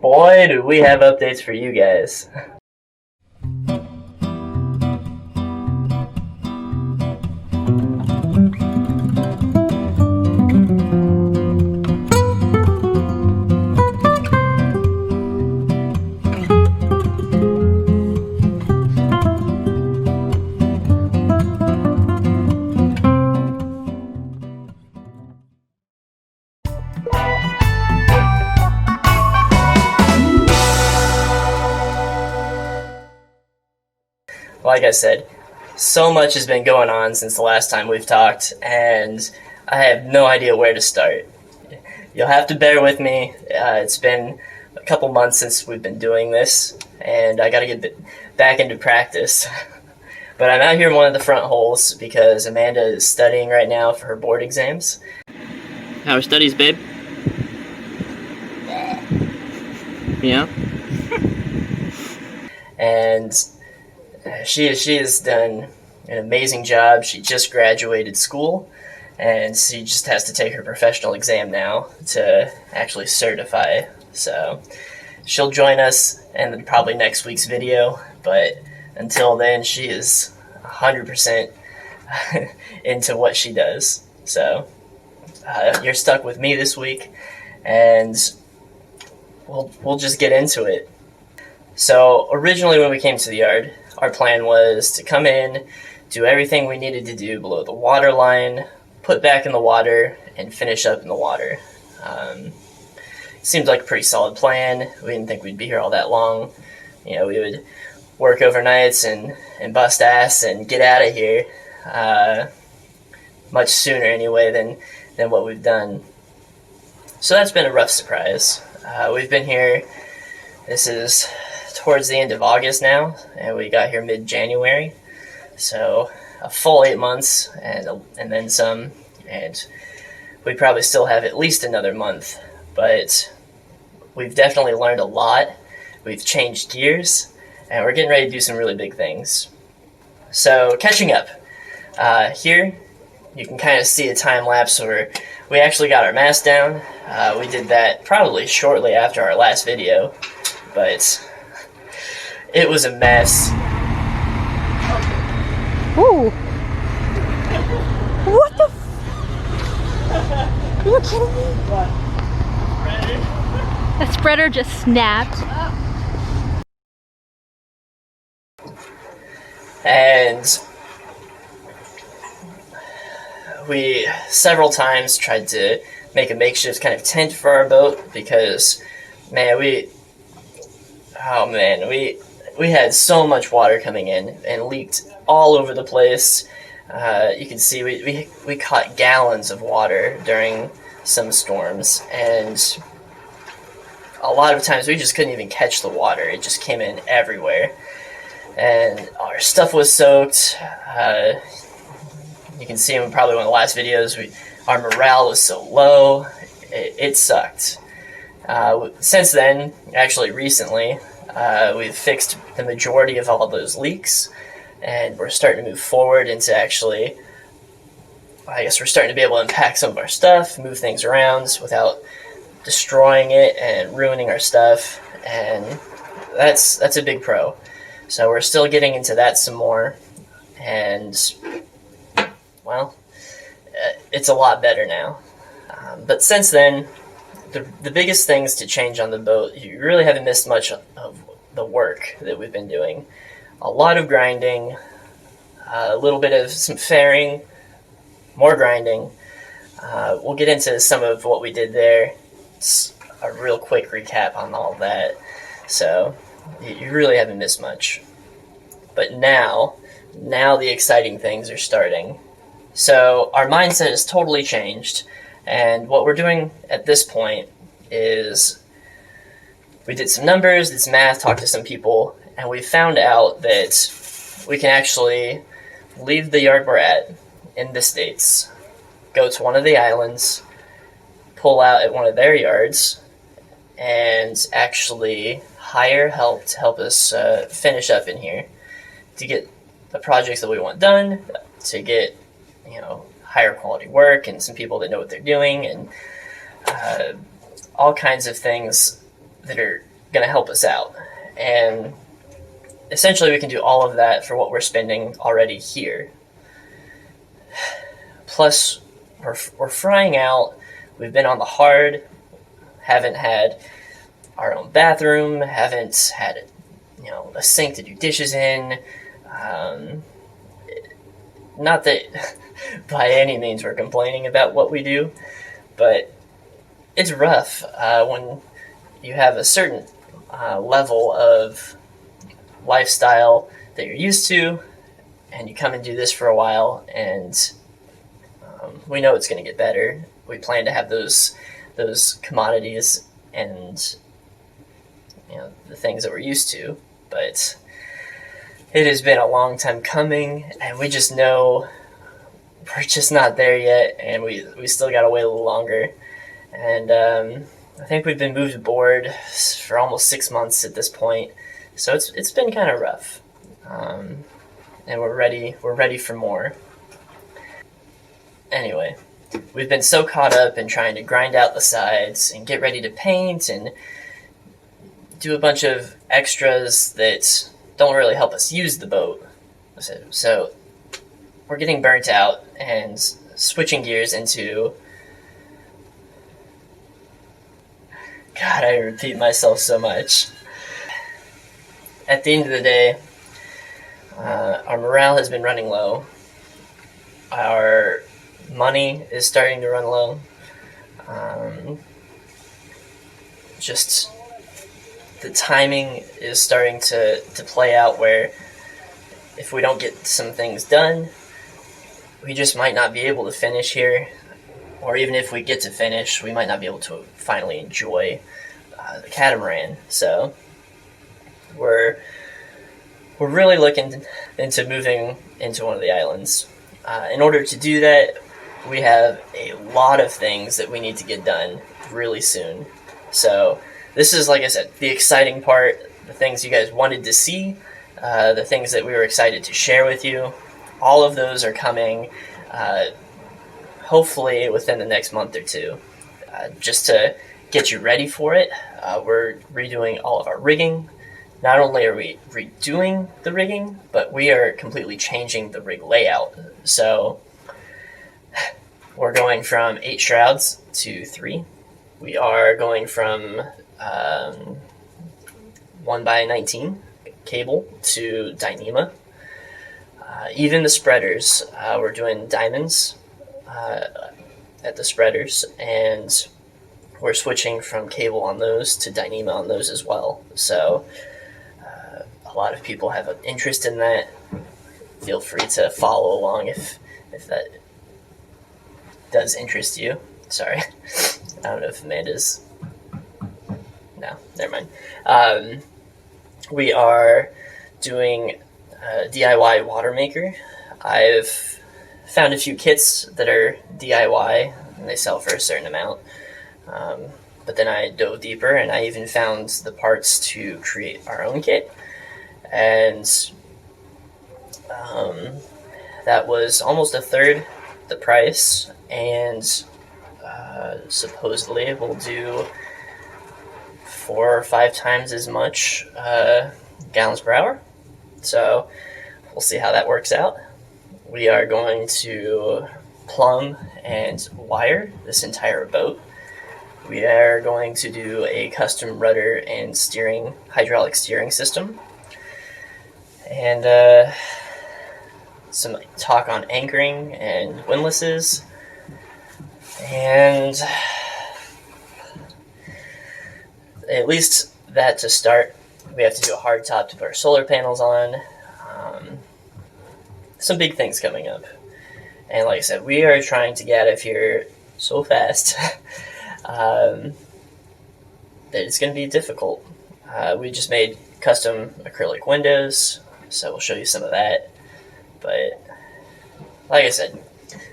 Boy, do we have updates for you guys. Like I said, so much has been going on since the last time we've talked, and I have no idea where to start. You'll have to bear with me. It's been a couple months since we've been doing this, and I gotta get back into practice. But I'm out here in one of the front holes because Amanda is studying right now for her board exams. How are studies, babe? Yeah? And she has done an amazing job. She just graduated school, and she just has to take her professional exam now to actually certify. So she'll join us in probably next week's video, but until then, she is 100% into what she does. So you're stuck with me this week, and we'll just get into it. So originally when we came to the yard, our plan was to come in, do everything we needed to do below the water line, put back in the water, and finish up in the water. Seemed like a pretty solid plan. We didn't think we'd be here all that long. You know, we would work overnights and bust ass and get out of here much sooner anyway than what we've done. So that's been a rough surprise. We've been here, this is towards the end of August now, and we got here mid-January, so a full 8 months and then some, and we probably still have at least another month, but we've definitely learned a lot. We've changed gears, and we're getting ready to do some really big things. So catching up, here you can kind of see a time lapse where we actually got our mast down. We did that probably shortly after our last video, but it was a mess. Ooh. What the Are you kidding me? What? The spreader just snapped. And we several times tried to make a makeshift kind of tent for our boat because, man, we had so much water coming in and leaked all over the place. You can see we caught gallons of water during some storms, and a lot of times we just couldn't even catch the water. It just came in everywhere, and our stuff was soaked. You can see in probably one of the last videos, our morale was so low, it sucked. Since then, actually recently, we've fixed the majority of all those leaks, and we're starting to move forward into actually, I guess we're starting to be able to unpack some of our stuff, move things around without destroying it and ruining our stuff, and that's a big pro. So we're still getting into that some more, and, well, it's a lot better now. But since then, the biggest things to change on the boat, you really haven't missed much of the work that we've been doing. A lot of grinding, a little bit of some fairing, more grinding. We'll get into some of what we did there. It's a real quick recap on all of that. So you really haven't missed much. But now the exciting things are starting. So our mindset has totally changed, and what we're doing at this point is we did some numbers, did some math, talked to some people, and we found out that we can actually leave the yard we're at in the States, go to one of the islands, pull out at one of their yards, and actually hire help to help us finish up in here, to get the projects that we want done, to get, higher quality work and some people that know what they're doing, and all kinds of things that are going to help us out. And essentially we can do all of that for what we're spending already here. Plus, we're frying out. We've been on the hard, haven't had our own bathroom, haven't had a sink to do dishes in. Not that by any means we're complaining about what we do, but it's rough when you have a certain level of lifestyle that you're used to, and you come and do this for a while, and we know it's going to get better. We plan to have those commodities and the things that we're used to, but it has been a long time coming, and we just know we're just not there yet, and we still got to wait a little longer. And I think we've been moved aboard for almost 6 months at this point, so it's been kind of rough, and we're ready for more. Anyway, we've been so caught up in trying to grind out the sides and get ready to paint and do a bunch of extras that don't really help us use the boat. So we're getting burnt out and switching gears into... God, I repeat myself so much. At the end of the day, our morale has been running low. Our money is starting to run low. Just the timing is starting to play out where if we don't get some things done, we just might not be able to finish here. Or even if we get to finish, we might not be able to finally enjoy the catamaran. So we're really looking into moving into one of the islands. In order to do that, we have a lot of things that we need to get done really soon. So this is, like I said, the exciting part, the things you guys wanted to see, the things that we were excited to share with you. All of those are coming hopefully within the next month or two. Just to get you ready for it, we're redoing all of our rigging. Not only are we redoing the rigging, but we are completely changing the rig layout. So we're going from 8 shrouds to 3. We are going from 1x19 cable to Dyneema. Even the spreaders, we're doing diamonds at the spreaders, and we're switching from cable on those to Dyneema on those as well. So a lot of people have an interest in that. Feel free to follow along if that does interest you. Sorry. I don't know if Amanda's... No, never mind. We are doing a DIY water maker. I've found a few kits that are DIY, and they sell for a certain amount. But then I dove deeper, and I even found the parts to create our own kit. And that was almost a third the price, and supposedly we'll do 4 or 5 times as much gallons per hour. So we'll see how that works out. We are going to plumb and wire this entire boat. We are going to do a custom rudder and hydraulic steering system. And some talk on anchoring and windlasses. And at least that to start. We have to do a hard top to put our solar panels on. Some big things coming up. And like I said, we are trying to get out of here so fast that it's going to be difficult. We just made custom acrylic windows, so we'll show you some of that. But like I said,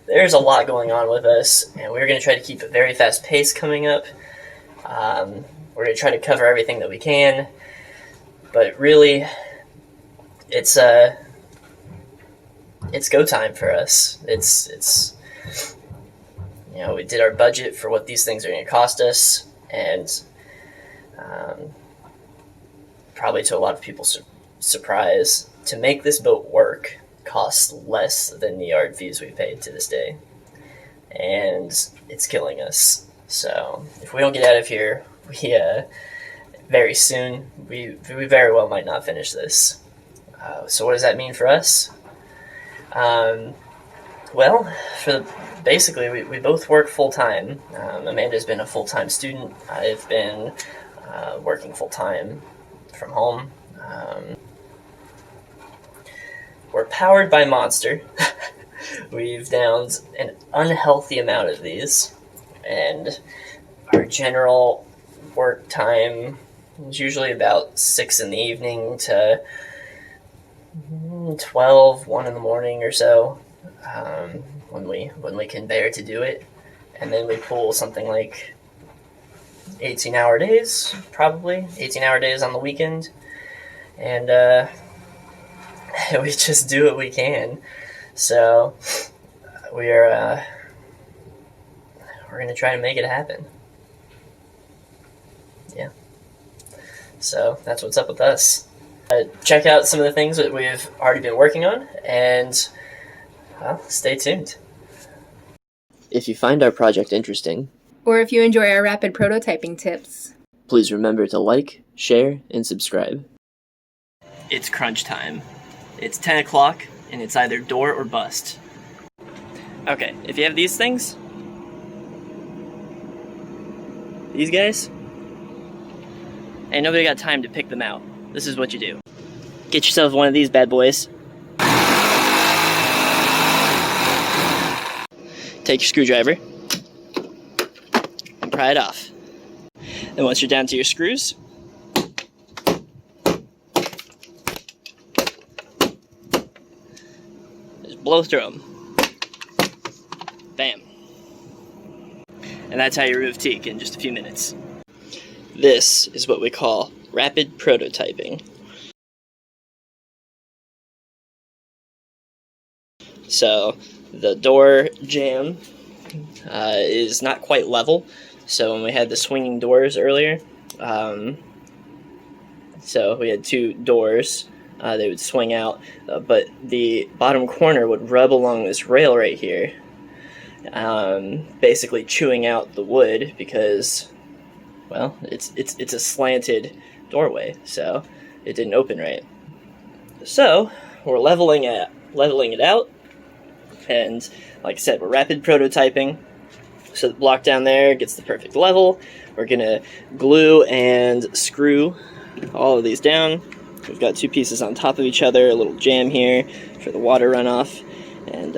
there's a lot going on with us, and we're going to try to keep a very fast pace coming up. We're going to try to cover everything that we can, but really, it's go time for us. It's we did our budget for what these things are going to cost us, and Probably to a lot of people's surprise, to make this boat work costs less than the yard fees we paid to this day. And it's killing us. So if we don't get out of here, we very soon, we very well might not finish this. So what does that mean for us? Well, basically, we both work full-time. Amanda's been a full-time student. I've been working full-time from home. We're powered by Monster. We've downed an unhealthy amount of these, and our general work time is usually about 6 in the evening to 12, 1 in the morning or so, when we can bear to do it. And then we pull something like 18-hour days, probably 18-hour days on the weekend, and we just do what we can. So we're gonna try to make it happen. Yeah. So that's what's up with us. Check out some of the things that we've already been working on, and stay tuned. If you find our project interesting, or if you enjoy our rapid prototyping tips, please remember to like, share, and subscribe. It's crunch time. It's 10 o'clock, and it's either door or bust. Okay, if you have these things, these guys, ain't nobody got time to pick them out. This is what you do. Get yourself one of these bad boys. Take your screwdriver and pry it off. And once you're down to your screws, just blow through them. Bam. And that's how you remove teak in just a few minutes. This is what we call rapid prototyping. So the door jamb is not quite level. So when we had the swinging doors earlier, so we had 2 doors, they would swing out, but the bottom corner would rub along this rail right here, basically chewing out the wood because, well, it's a slanted doorway, so it didn't open right. So we're leveling it out, and like I said, we're rapid prototyping. So the block down there gets the perfect level. We're gonna glue and screw all of these down. We've got 2 pieces on top of each other, a little jam here for the water runoff, and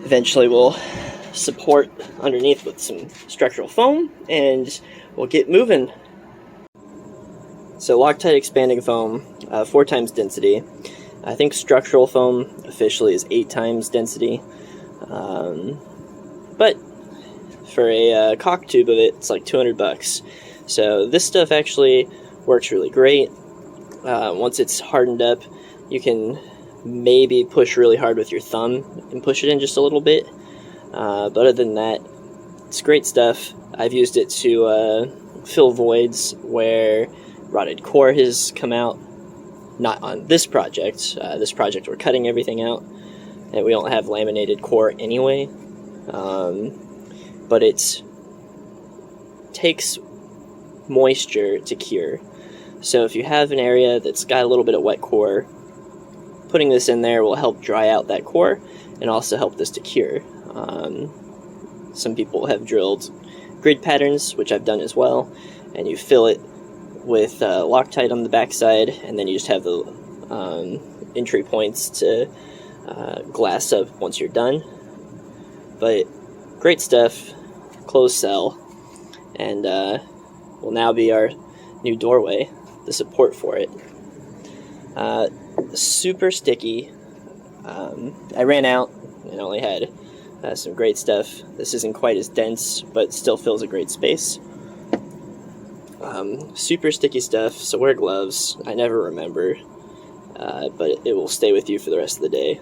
eventually we'll support underneath with some structural foam, and we'll get moving. So Loctite expanding foam, 4 times density. I think structural foam officially is 8 times density, but for a caulk tube of it, it's like $200. So this stuff actually works really great. Once it's hardened up, you can maybe push really hard with your thumb and push it in just a little bit. But other than that, it's great stuff. I've used it to fill voids where rotted core has come out. Not on this project. This project we're cutting everything out, and we don't have laminated core anyway. But it takes moisture to cure. So if you have an area that's got a little bit of wet core, putting this in there will help dry out that core and also help this to cure. Some people have drilled grid patterns, which I've done as well, and you fill it with Loctite on the backside, and then you just have the entry points to glass up once you're done. But great stuff, closed cell, and will now be our new doorway, the support for it. Super sticky. I ran out and only had some great stuff. This isn't quite as dense, but still fills a great space. Super sticky stuff, so wear gloves. I never remember, but it will stay with you for the rest of the day.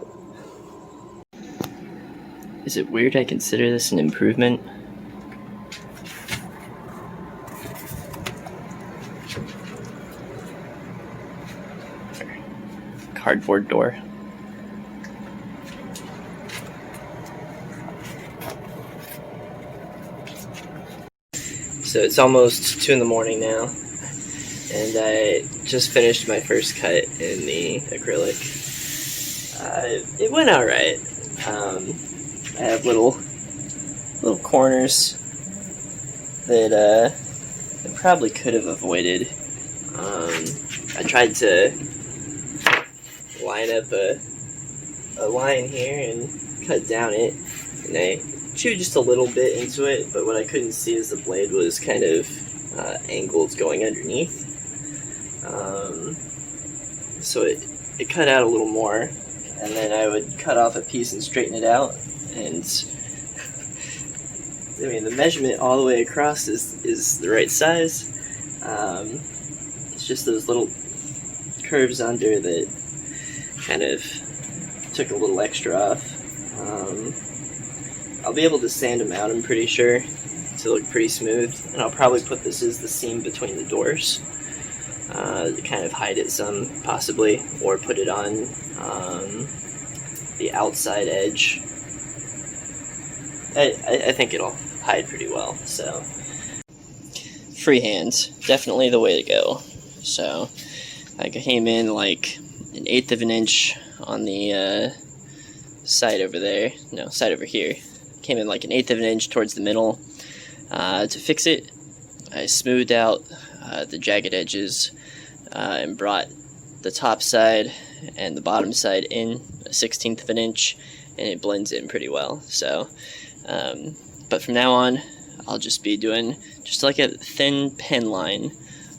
Is it weird I consider this an improvement? Cardboard door. So it's almost 2 in the morning now, and I just finished my first cut in the acrylic. It went alright. I have little corners that I probably could have avoided. I tried to line up a line here and cut down it, and I chewed just a little bit into it, but what I couldn't see is the blade was kind of angled going underneath. So it cut out a little more, and then I would cut off a piece and straighten it out, and I mean, the measurement all the way across is the right size. It's just those little curves under that kind of took a little extra off. I'll be able to sand them out, I'm pretty sure, to look pretty smooth, and I'll probably put this as the seam between the doors to kind of hide it some, possibly, or put it on the outside edge. I think it'll hide pretty well, so. Freehand, definitely the way to go. So I came in like 1/8 of an inch on the side over there, no, side over here. Came in like 1/8 of an inch towards the middle. To fix it, I smoothed out the jagged edges and brought the top side and the bottom side in 1/16 of an inch, and it blends in pretty well. So, but from now on, I'll just be doing just like a thin pen line,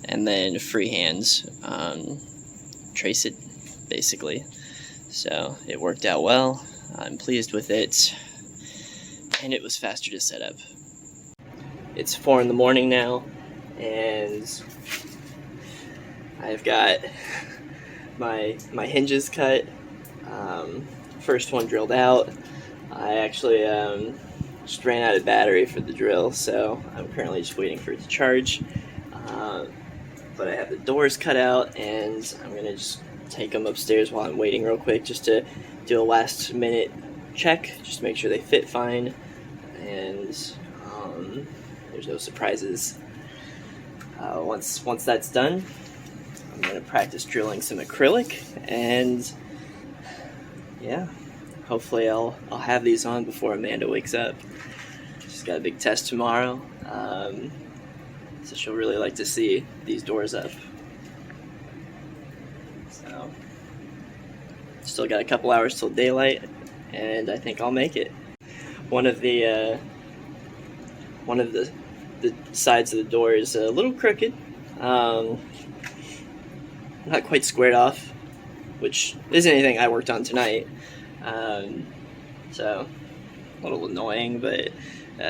and then freehand trace it, basically. So it worked out well. I'm pleased with it, and it was faster to set up. It's 4 in the morning now, and I've got my hinges cut. First one drilled out. I actually just ran out of battery for the drill, so I'm currently just waiting for it to charge. But I have the doors cut out, and I'm gonna just take them upstairs while I'm waiting real quick, just to do a last minute check, just to make sure they fit fine, and there's no surprises. Once that's done, I'm gonna practice drilling some acrylic, and yeah, hopefully I'll have these on before Amanda wakes up. She's got a big test tomorrow, so she'll really like to see these doors up. So, still got a couple hours till daylight, and I think I'll make it. One of the sides of the door is a little crooked, not quite squared off, which isn't anything I worked on tonight. So a little annoying, but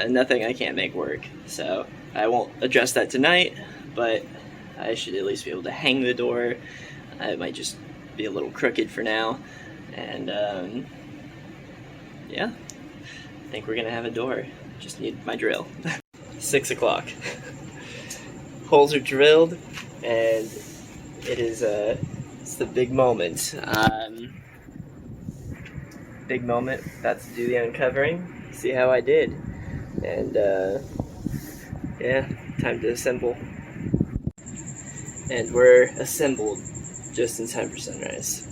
nothing I can't make work. So I won't address that tonight, but I should at least be able to hang the door. It might just be a little crooked for now, and yeah, I think we're gonna have a door. Just need my drill. 6 o'clock. Holes are drilled, and it is it's the big moment. Big moment. About to do the uncovering. See how I did, and yeah, time to assemble. And we're assembled just in time for sunrise.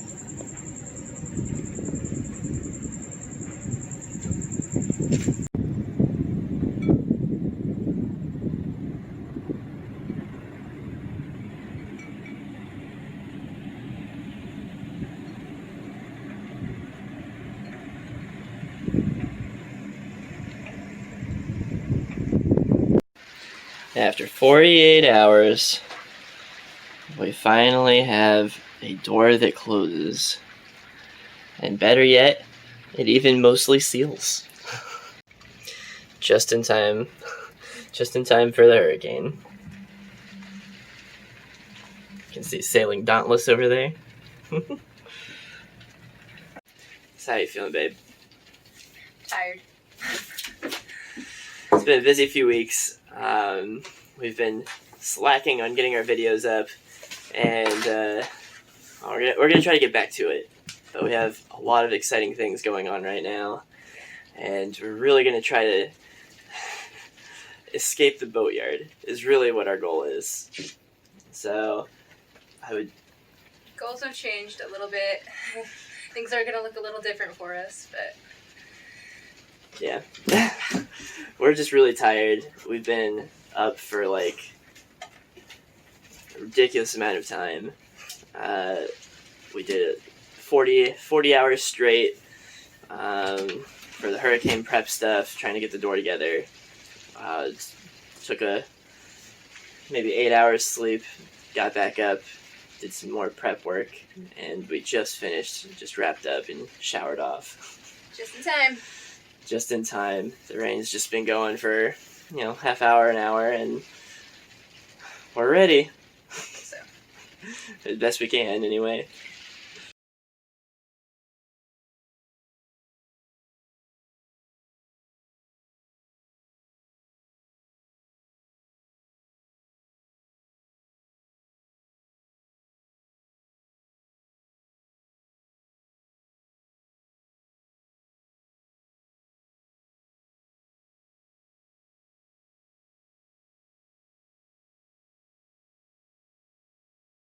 After 48 hours, we finally have a door that closes. And better yet, it even mostly seals. Just in time for the hurricane. You can see Sailing Dauntless over there. So how you feeling, babe? Tired. It's been a busy few weeks. We've been slacking on getting our videos up, and we're gonna try to get back to it. But we have a lot of exciting things going on right now, and we're really gonna try to escape the boatyard. Is really what our goal is. So, Goals have changed a little bit. Things are going to look a little different for us, but yeah. We're just really tired. We've been up for like a ridiculous amount of time. We did 40 hours straight for the hurricane prep stuff, trying to get the door together. Took maybe 8 hours sleep, got back up, did some more prep work, and we just wrapped up and showered off. just in time. Just in time. The rain's just been going for, half hour, an hour, and we're ready. So. As best we can, anyway.